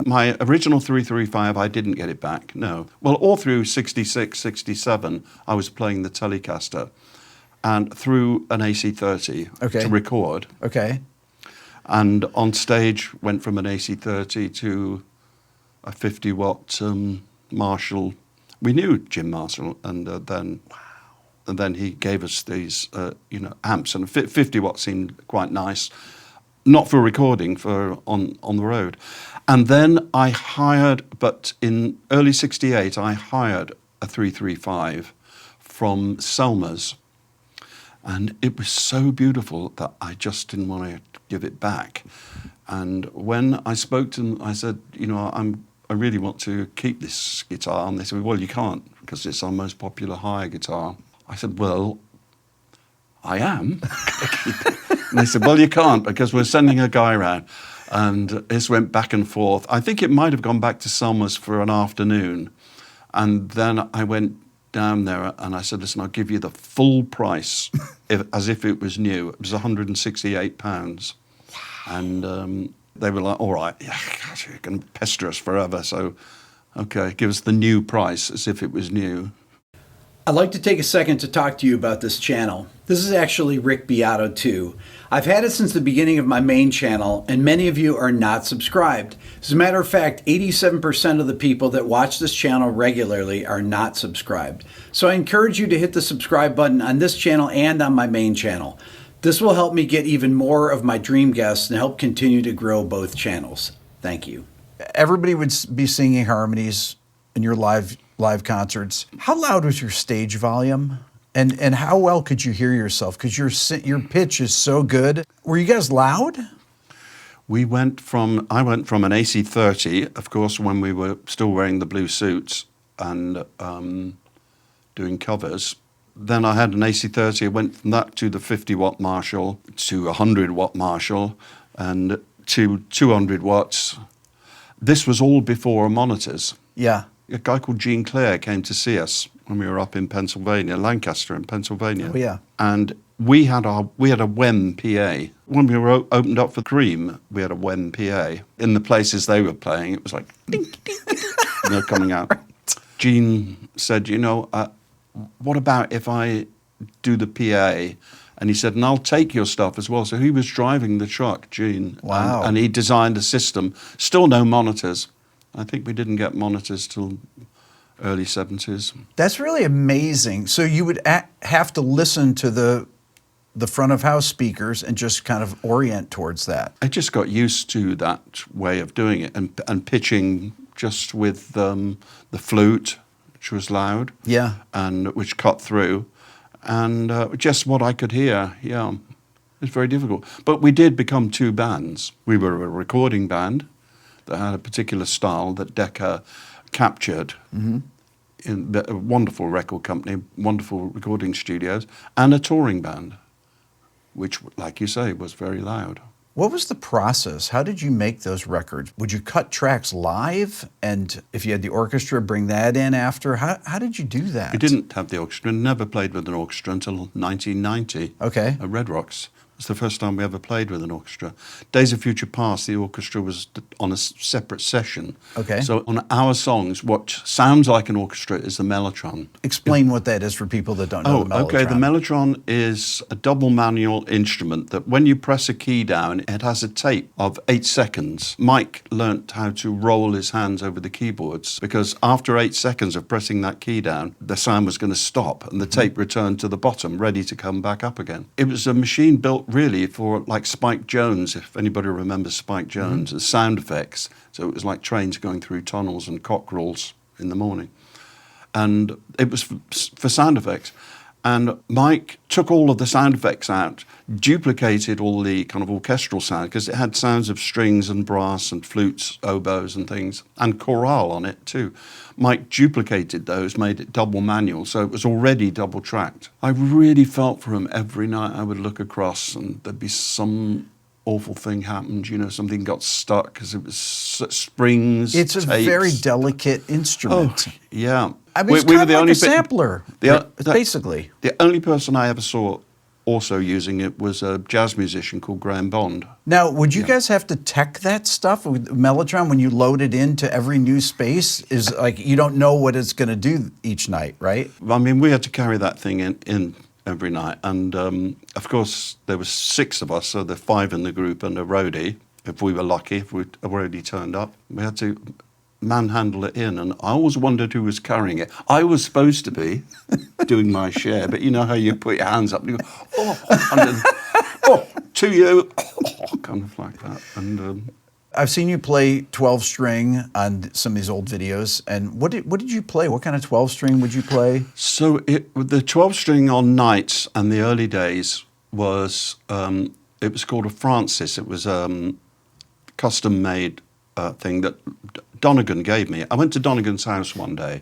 My original 335, I didn't get it back, no. Well, all through 66, 67, I was playing the Telecaster and through an AC30 to record. Okay. And on stage, went from an AC30 to a 50-watt Marshall. We knew Jim Marshall, and then he gave us these, amps, and 50 watt seemed quite nice, not for recording, for on the road. And then I hired, but in early '68, I hired a 335 from Selmer's, and it was so beautiful that I just didn't want to give it back. And when I spoke to them, I said, I really want to keep this guitar. And they said, well, you can't, because it's our most popular hire guitar. I said, well, I am. And they said, well, you can't, because we're sending a guy around. And this went back and forth. I think it might have gone back to Selmer's for an afternoon. And then I went down there and I said, listen, I'll give you the full price, as if it was new. It was £168. Wow. And they were like, all right, yeah, gosh, you're going to pester us forever. So, okay, give us the new price, as if it was new. I'd like to take a second to talk to you about this channel. This is actually Rick Beato 2. I've had it since the beginning of my main channel, and many of you are not subscribed. As a matter of fact, 87% of the people that watch this channel regularly are not subscribed. So I encourage you to hit the subscribe button on this channel and on my main channel. This will help me get even more of my dream guests and help continue to grow both channels. Thank you. Everybody would be singing harmonies in your live concerts. How loud was your stage volume? And how well could you hear yourself? Because your pitch is so good. Were you guys loud? I went from an AC30, of course, when we were still wearing the blue suits and doing covers. Then I had an AC30. I went from that to the 50-watt Marshall, to a 100-watt Marshall, and to 200 watts. This was all before monitors. Yeah. A guy called Gene Clare came to see us when we were up in Pennsylvania, Lancaster in Pennsylvania. Oh, yeah. And we had a WEM PA. When we were opened up for Cream, we had a WEM PA. In the places they were playing, it was like, ding, ding, ding, coming out. Gene said, what about if I do the PA? And he said, and I'll take your stuff as well. So he was driving the truck, Gene. Wow. And he designed a system. Still no monitors. I think we didn't get monitors till early 70s. That's really amazing. So you would have to listen to the front of house speakers and just kind of orient towards that. I just got used to that way of doing it and pitching just with the flute, which was loud. Yeah. And which cut through. And just what I could hear, yeah. It was very difficult. But we did become two bands. We were a recording band that had a particular style that Decca captured in a wonderful record company, wonderful recording studios, and a touring band, which, like you say, was very loud. What was the process? How did you make those records? Would you cut tracks live? And if you had the orchestra, bring that in after? How did you do that? We didn't have the orchestra, never played with an orchestra until 1990. Okay. At Red Rocks. It was the first time we ever played with an orchestra. Days of Future Past, the orchestra was on a separate session. Okay. So on our songs, what sounds like an orchestra is the mellotron. Explain what that is for people that don't know the mellotron. Okay. The mellotron is a double manual instrument that when you press a key down, it has a tape of 8 seconds. Mike learnt how to roll his hands over the keyboards because after 8 seconds of pressing that key down, the sound was going to stop and the tape returned to the bottom, ready to come back up again. It was a machine built really for like Spike Jones, if anybody remembers Spike Jones, as sound effects. So it was like trains going through tunnels and cockerels in the morning. And it was for sound effects. And Mike took all of the sound effects out, duplicated all the kind of orchestral sound, because it had sounds of strings and brass and flutes, oboes and things, and chorale on it too. Mike duplicated those, made it double manual, so it was already double tracked. I really felt for him every night. I would look across and there'd be some awful thing happened, something got stuck because it was springs, It's a tapes. very delicate instrument. Oh, yeah. I mean, it's kind of like a sampler, basically. The only person I ever saw also using it was a jazz musician called Graham Bond. Now, would you guys have to tech that stuff with mellotron when you load it into every new space? Is like you don't know what it's going to do each night, right? I mean, we had to carry that thing in every night, and of course there was 6 of us, so there are 5 in the group and a roadie. If we were lucky, if a roadie turned up, we had to manhandle it in, and I always wondered who was carrying it. I was supposed to be doing my share, but you know how you put your hands up and you go, oh, and then, oh, to you, oh, kind of like that. And I've seen you play 12-string on some of these old videos, and what did you play? What kind of 12-string would you play? so the 12-string on nights and the early days was, it was called a Francis. It was custom-made thing that Donegan gave me. I went to Donegan's house one day,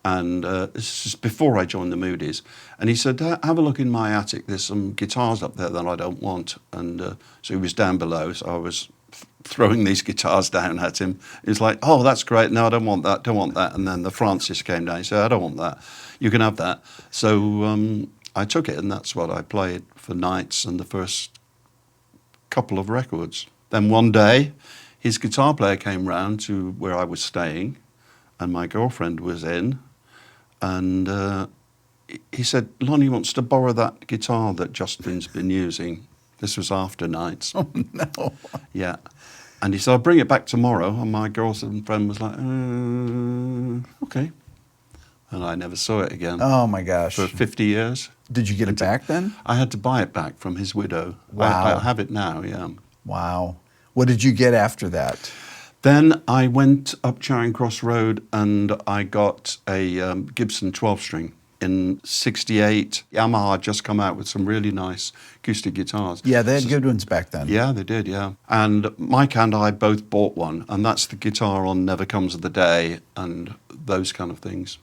and this is before I joined the Moody's, and he said, have a look in my attic, there's some guitars up there that I don't want. And so he was down below, so I was throwing these guitars down at him. He was like, oh, that's great, no, I don't want that. And then the Francis came down, he said, I don't want that, you can have that. So I took it, and that's what I played for nights and the first couple of records. Then one day, his guitar player came round to where I was staying, and my girlfriend was in, and he said, Lonnie wants to borrow that guitar that Justin's been using. This was after nights. Oh, no. Yeah. And he said, I'll bring it back tomorrow. And my girlfriend was like, okay. And I never saw it again. Oh, my gosh. For 50 years. Did you get it back then? I had to buy it back from his widow. Wow. I have it now, yeah. Wow. What did you get after that? Then I went up Charing Cross Road and I got a Gibson 12-string in '68. Yamaha had just come out with some really nice acoustic guitars. Yeah, they had good ones back then. Yeah, they did, yeah. And Mike and I both bought one, and that's the guitar on Never Comes the Day and those kind of things.